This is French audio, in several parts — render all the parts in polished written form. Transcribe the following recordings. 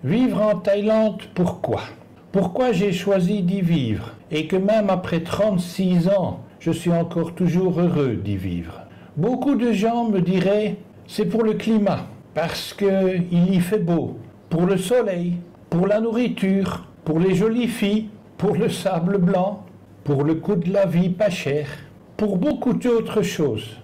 Vivre en Thaïlande, pourquoi? Pourquoi j'ai choisi d'y vivre et que même après 36 ans, je suis encore toujours heureux d'y vivre? Beaucoup de gens me diraient, c'est pour le climat, parce qu'il y fait beau, pour le soleil, pour la nourriture, pour les jolies filles, pour le sable blanc, pour le coût de la vie pas cher, pour beaucoup d'autres choses.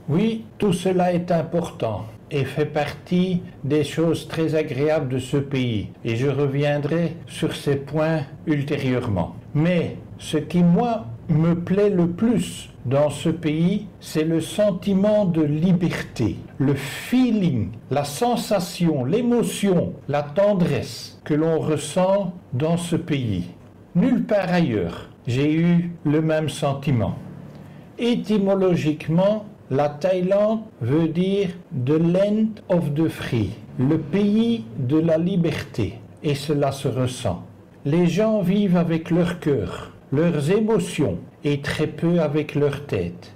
Oui, tout cela est important et fait partie des choses très agréables de ce pays. Et je reviendrai sur ces points ultérieurement. Mais ce qui, moi, me plaît le plus dans ce pays, c'est le sentiment de liberté, le feeling, la sensation, l'émotion, la tendresse que l'on ressent dans ce pays. Nulle part ailleurs, j'ai eu le même sentiment. Étymologiquement, la Thaïlande veut dire « the land of the free », le pays de la liberté, et cela se ressent. Les gens vivent avec leur cœur, leurs émotions, et très peu avec leur tête.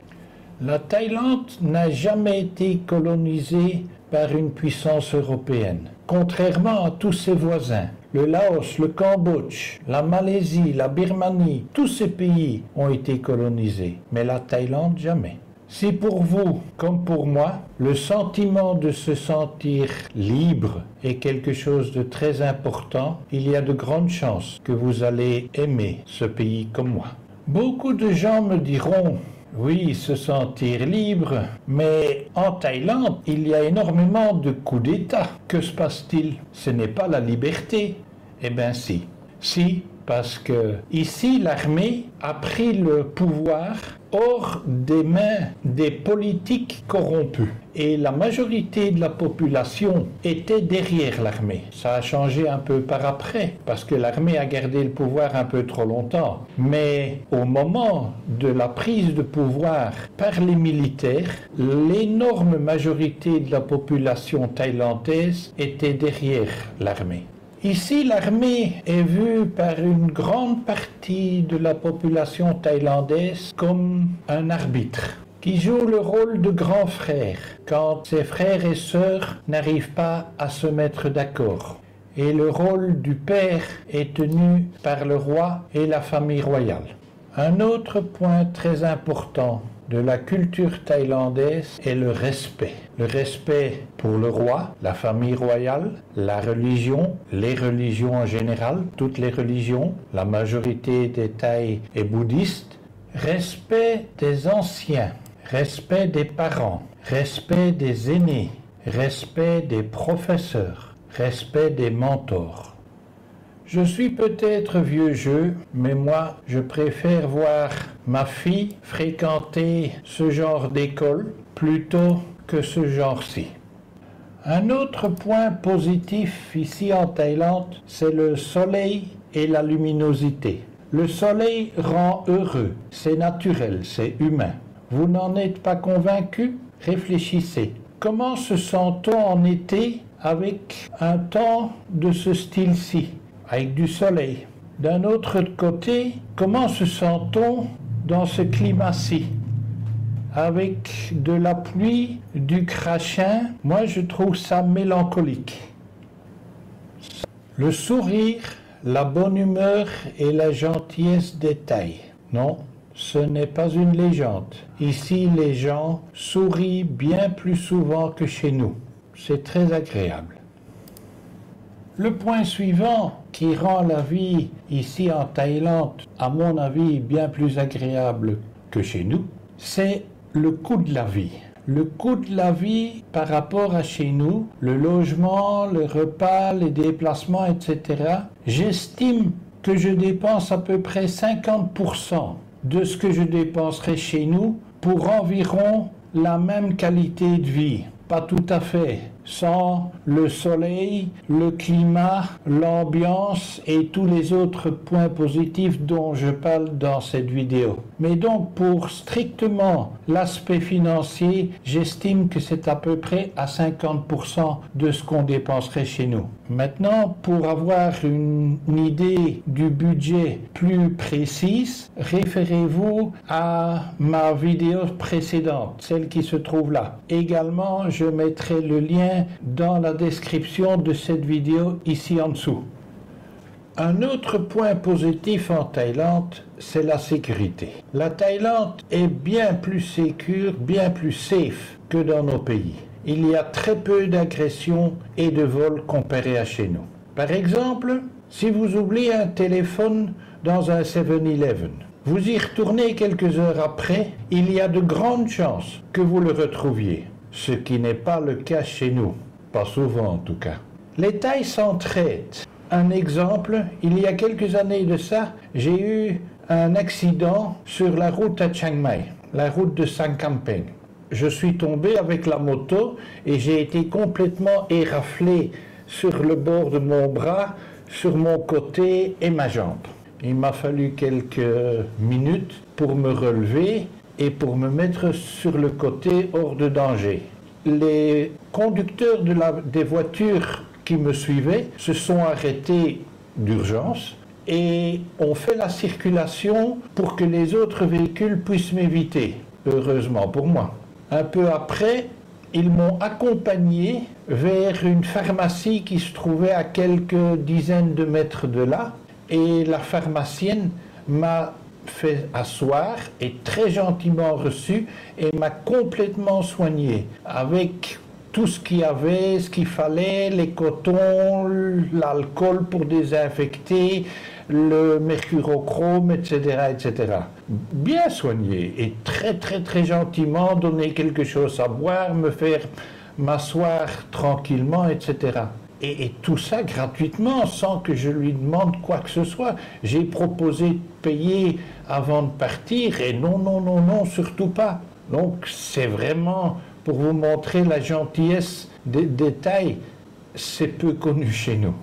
La Thaïlande n'a jamais été colonisée par une puissance européenne, contrairement à tous ses voisins. Le Laos, le Cambodge, la Malaisie, la Birmanie, tous ces pays ont été colonisés, mais la Thaïlande jamais. Si pour vous, comme pour moi, le sentiment de se sentir libre est quelque chose de très important, il y a de grandes chances que vous allez aimer ce pays comme moi. Beaucoup de gens me diront, oui, se sentir libre, mais en Thaïlande, il y a énormément de coups d'État. Que se passe-t-il? Ce n'est pas la liberté. Eh bien si. Si, parce que ici, l'armée a pris le pouvoir hors des mains des politiques corrompus. Et la majorité de la population était derrière l'armée. Ça a changé un peu par après, parce que l'armée a gardé le pouvoir un peu trop longtemps. Mais au moment de la prise de pouvoir par les militaires, l'énorme majorité de la population thaïlandaise était derrière l'armée. Ici, l'armée est vue par une grande partie de la population thaïlandaise comme un arbitre qui joue le rôle de grand frère quand ses frères et sœurs n'arrivent pas à se mettre d'accord. Et le rôle du père est tenu par le roi et la famille royale. Un autre point très important de la culture thaïlandaise est le respect. Le respect pour le roi, la famille royale, la religion, les religions en général, toutes les religions, la majorité des Thaïs est bouddhiste. Respect des anciens, respect des parents, respect des aînés, respect des professeurs, respect des mentors. Je suis peut-être vieux jeu, mais moi, je préfère voir ma fille fréquenter ce genre d'école plutôt que ce genre-ci. Un autre point positif ici en Thaïlande, c'est le soleil et la luminosité. Le soleil rend heureux, c'est naturel, c'est humain. Vous n'en êtes pas convaincu? Réfléchissez. Comment se sent-on en été avec un temps de ce style-ci? Avec du soleil. D'un autre côté, comment se sent-on dans ce climat-ci? Avec de la pluie, du crachin, moi je trouve ça mélancolique. Le sourire, la bonne humeur et la gentillesse des Thaïs. Non, ce n'est pas une légende. Ici, les gens sourient bien plus souvent que chez nous. C'est très agréable. Le point suivant qui rend la vie ici en Thaïlande, à mon avis, bien plus agréable que chez nous, c'est le coût de la vie. Le coût de la vie par rapport à chez nous, le logement, le repas, les déplacements, etc. J'estime que je dépense à peu près 50% de ce que je dépenserais chez nous pour environ la même qualité de vie. Pas tout à fait. Sans le soleil, le climat, l'ambiance et tous les autres points positifs dont je parle dans cette vidéo. Mais donc pour strictement l'aspect financier, j'estime que c'est à peu près à 50% de ce qu'on dépenserait chez nous. Maintenant, pour avoir une idée du budget plus précise, référez-vous à ma vidéo précédente, celle qui se trouve là. Également, je mettrai le lien lien dans la description de cette vidéo ici en dessous. Un autre point positif en Thaïlande, c'est la sécurité. La Thaïlande est bien plus sécure, bien plus safe que dans nos pays. Il y a très peu d'agressions et de vols comparé à chez nous. Par exemple, si vous oubliez un téléphone dans un 7-Eleven, vous y retournez quelques heures après, il y a de grandes chances que vous le retrouviez. Ce qui n'est pas le cas chez nous. Pas souvent en tout cas. Les Thaïs s'entraident. Un exemple, il y a quelques années de ça, j'ai eu un accident sur la route à Chiang Mai, la route de Sangkampeng. Je suis tombé avec la moto et j'ai été complètement éraflé sur le bord de mon bras, sur mon côté et ma jambe. Il m'a fallu quelques minutes pour me relever et pour me mettre sur le côté hors de danger. Les conducteurs des voitures qui me suivaient se sont arrêtés d'urgence et ont fait la circulation pour que les autres véhicules puissent m'éviter, heureusement pour moi. Un peu après, ils m'ont accompagné vers une pharmacie qui se trouvait à quelques dizaines de mètres de là et la pharmacienne m'a fait asseoir et très gentiment reçu et m'a complètement soigné avec tout ce qu'il y avait, ce qu'il fallait, les cotons, l'alcool pour désinfecter, le mercurochrome, etc., etc. Bien soigné et très gentiment donner quelque chose à boire, me faire m'asseoir tranquillement, etc. Et tout ça gratuitement, sans que je lui demande quoi que ce soit. J'ai proposé de payer avant de partir et non, surtout pas. Donc c'est vraiment pour vous montrer la gentillesse des détails, c'est peu connu chez nous.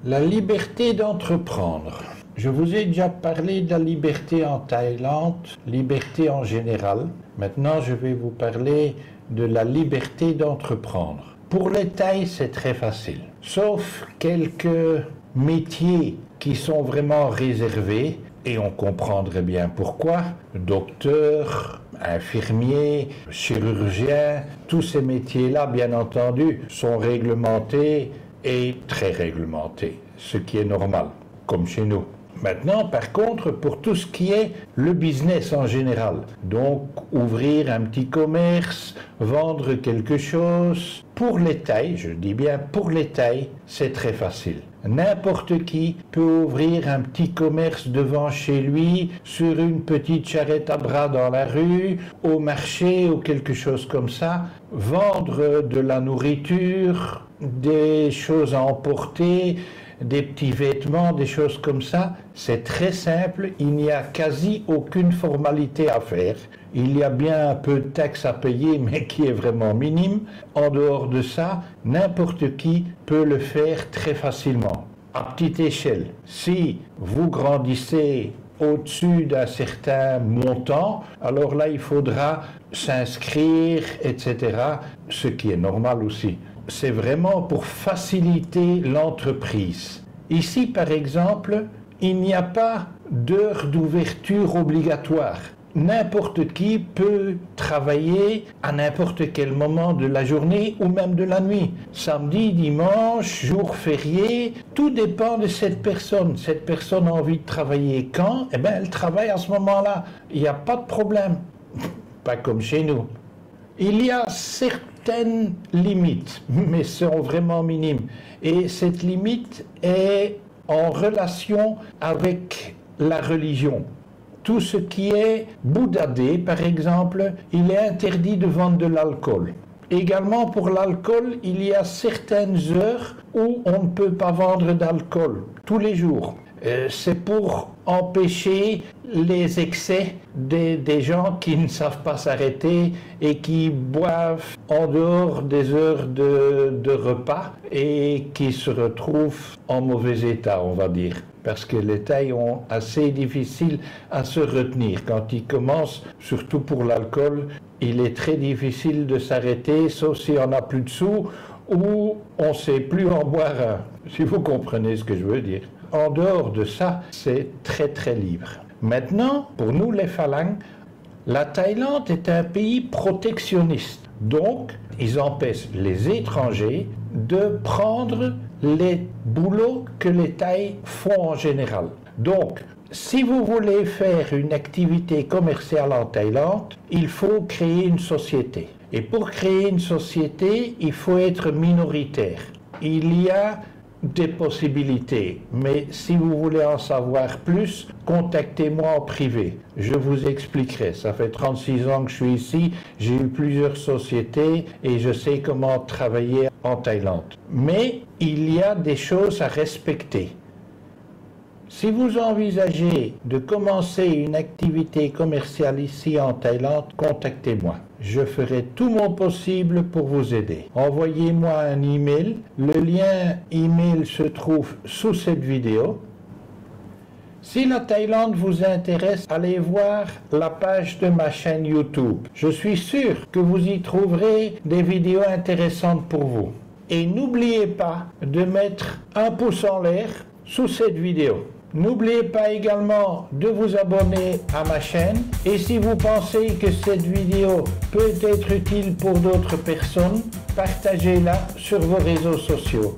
La liberté d'entreprendre. Je vous ai déjà parlé de la liberté en Thaïlande, liberté en général. Maintenant, je vais vous parler de la liberté d'entreprendre. Pour les Thaïs, c'est très facile, sauf quelques métiers qui sont vraiment réservés, et on comprendrait bien pourquoi. Docteur, infirmier, chirurgien, tous ces métiers-là, bien entendu, sont réglementés et très réglementés, ce qui est normal, comme chez nous. Maintenant, par contre, pour tout ce qui est le business en général, donc ouvrir un petit commerce, vendre quelque chose, pour les Thaïs, je dis bien pour les Thaïs, c'est très facile. N'importe qui peut ouvrir un petit commerce devant chez lui, sur une petite charrette à bras dans la rue, au marché ou quelque chose comme ça, vendre de la nourriture, des choses à emporter, des petits vêtements, des choses comme ça. C'est très simple, il n'y a quasi aucune formalité à faire. Il y a bien un peu de taxes à payer, mais qui est vraiment minime. En dehors de ça, n'importe qui peut le faire très facilement. À petite échelle, si vous grandissez au-dessus d'un certain montant, alors là, il faudra s'inscrire, etc., ce qui est normal aussi. C'est vraiment pour faciliter l'entreprise. Ici, par exemple, il n'y a pas d'heure d'ouverture obligatoire. N'importe qui peut travailler à n'importe quel moment de la journée ou même de la nuit. Samedi, dimanche, jour férié, tout dépend de cette personne. Cette personne a envie de travailler quand? Eh bien, elle travaille à ce moment-là. Il n'y a pas de problème. Pas comme chez nous. Il y a certaines limites, mais sont vraiment minimes. Et cette limite est en relation avec la religion. Tout ce qui est bouddhadé, par exemple, il est interdit de vendre de l'alcool. Également pour l'alcool, il y a certaines heures où on ne peut pas vendre d'alcool, tous les jours. C'est pour empêcher les excès des gens qui ne savent pas s'arrêter et qui boivent en dehors des heures de repas et qui se retrouvent en mauvais état, on va dire. Parce que les Thaïs ont assez difficile à se retenir. Quand ils commencent, surtout pour l'alcool, il est très difficile de s'arrêter, sauf si on n'a plus de sous ou on ne sait plus en boire un, si vous comprenez ce que je veux dire. En dehors de ça, c'est très libre. Maintenant, pour nous les Phalangs, la Thaïlande est un pays protectionniste. Donc, ils empêchent les étrangers de prendre les boulots que les Thaïs font en général. Donc, si vous voulez faire une activité commerciale en Thaïlande, il faut créer une société. Et pour créer une société, il faut être minoritaire. Il y a des possibilités, mais si vous voulez en savoir plus, contactez-moi en privé. Je vous expliquerai. Ça fait 36 ans que je suis ici, j'ai eu plusieurs sociétés et je sais comment travailler en Thaïlande. Mais il y a des choses à respecter. Si vous envisagez de commencer une activité commerciale ici en Thaïlande, contactez-moi. Je ferai tout mon possible pour vous aider. Envoyez-moi un email. Le lien email se trouve sous cette vidéo. Si la Thaïlande vous intéresse, allez voir la page de ma chaîne YouTube. Je suis sûr que vous y trouverez des vidéos intéressantes pour vous. Et n'oubliez pas de mettre un pouce en l'air sous cette vidéo. N'oubliez pas également de vous abonner à ma chaîne et si vous pensez que cette vidéo peut être utile pour d'autres personnes, partagez-la sur vos réseaux sociaux.